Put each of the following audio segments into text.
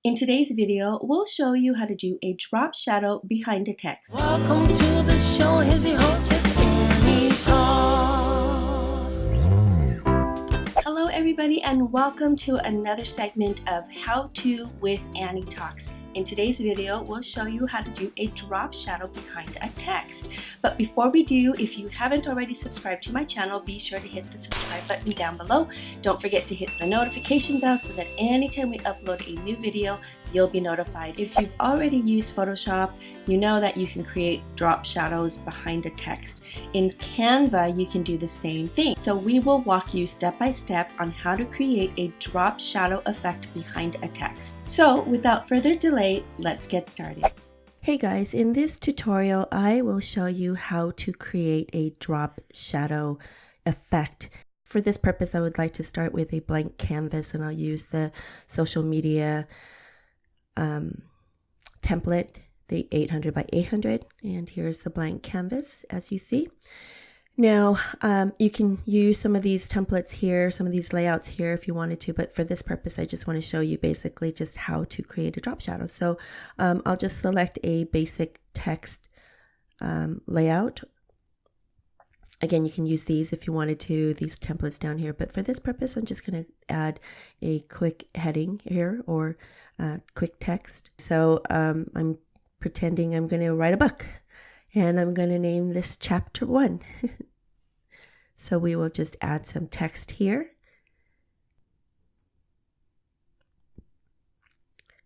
In today's video, we'll show you how to do a drop shadow behind a text. Welcome to the show. Here's your host, it's Annie Talks. Hello everybody and welcome to another segment of How To with Annie Talks. In today's video, we'll show you how to do a drop shadow behind a text. But before we do, if you haven't already subscribed to my channel, be sure to hit the subscribe button down below. Don't forget to hit the notification bell so that anytime we upload a new video, you'll be notified. If you've already used Photoshop, you know that you can create drop shadows behind a text. In Canva, you can do the same thing. So we will walk you step by step on how to create a drop shadow effect behind a text. So without further delay, let's get started. Hey guys, in this tutorial, I will show you how to create a drop shadow effect. For this purpose, I would like to start with a blank canvas, and I'll use the social media template, the 800 by 800, and here's the blank canvas as you see. Now you can use some of these templates here, some of these layouts here if you wanted to, but for this purpose I just want to show you basically just how to create a drop shadow. So I'll just select a basic text layout. Again, you can use these if you wanted to, these templates down here, but for this purpose I'm just going to add a quick heading here or quick text. So I'm pretending I'm going to write a book, and I'm going to name this chapter 1. So we will just add some text here.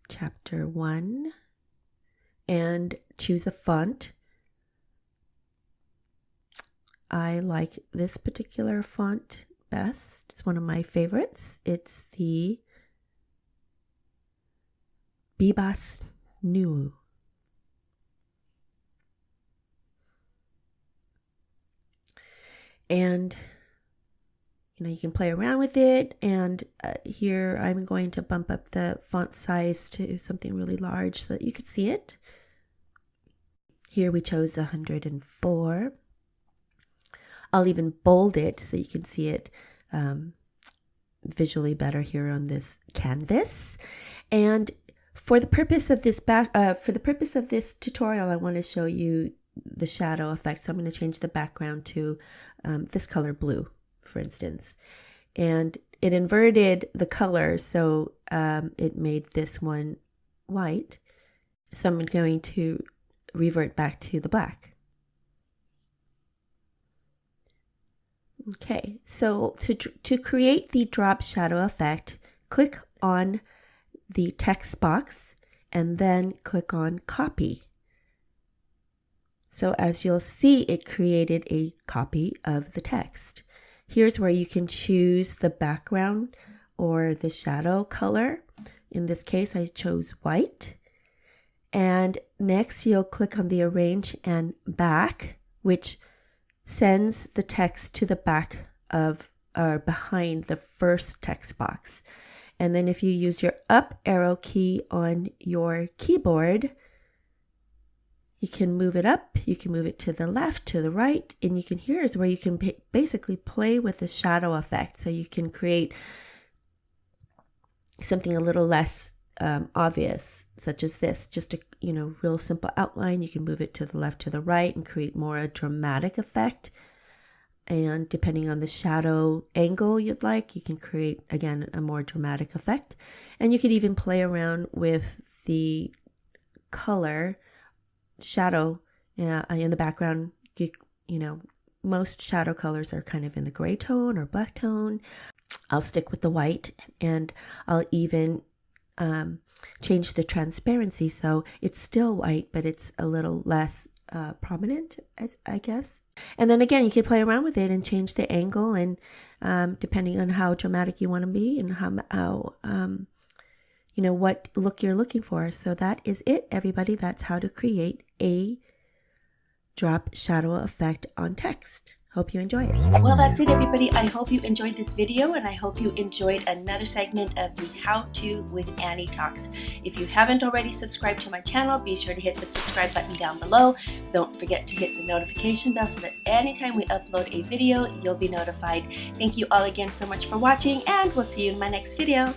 Chapter 1, and choose a font. I like this particular font best. It's one of my favorites. It's the Bibas Nu. And you can play around with it, and here I'm going to bump up the font size to something really large so that you could see it. Here we chose 104. I'll even bold it so you can see it visually better here on this canvas. And for the purpose of this tutorial, I want to show you the shadow effect. So I'm going to change the background to this color blue, for instance, and it inverted the color, so it made this one white. So I'm going to revert back to the black. Okay, so to create the drop shadow effect, click on the text box and then click on copy. So as you'll see, it created a copy of the text. Here's where you can choose the background or the shadow color. In this case, I chose white. And next you'll click on the arrange and back, which sends the text to the back of or behind the first text box. And then if you use your up arrow key on your keyboard, you can move it up, you can move it to the left, to the right, and you can, here is where you can basically play with the shadow effect. So you can create something a little less obvious, such as this, just a real simple outline. You can move it to the left, to the right, and create more a dramatic effect. And depending on the shadow angle you'd like, you can create, again, a more dramatic effect. And you could even play around with the color shadow in the background. Most shadow colors are kind of in the gray tone or black tone. I'll stick with the white, and I'll even change the transparency so it's still white, but it's a little less prominent, I guess. And then again, you can play around with it and change the angle, and depending on how dramatic you want to be and how what look you're looking for. So that is it, everybody. That's how to create a drop shadow effect on text. Hope you enjoy it. Well, that's it, everybody. I hope you enjoyed this video, and I hope you enjoyed another segment of the How To with Annie Talks. If you haven't already subscribed to my channel, be sure to hit the subscribe button down below. Don't forget to hit the notification bell so that anytime we upload a video, you'll be notified. Thank you all again so much for watching, and we'll see you in my next video.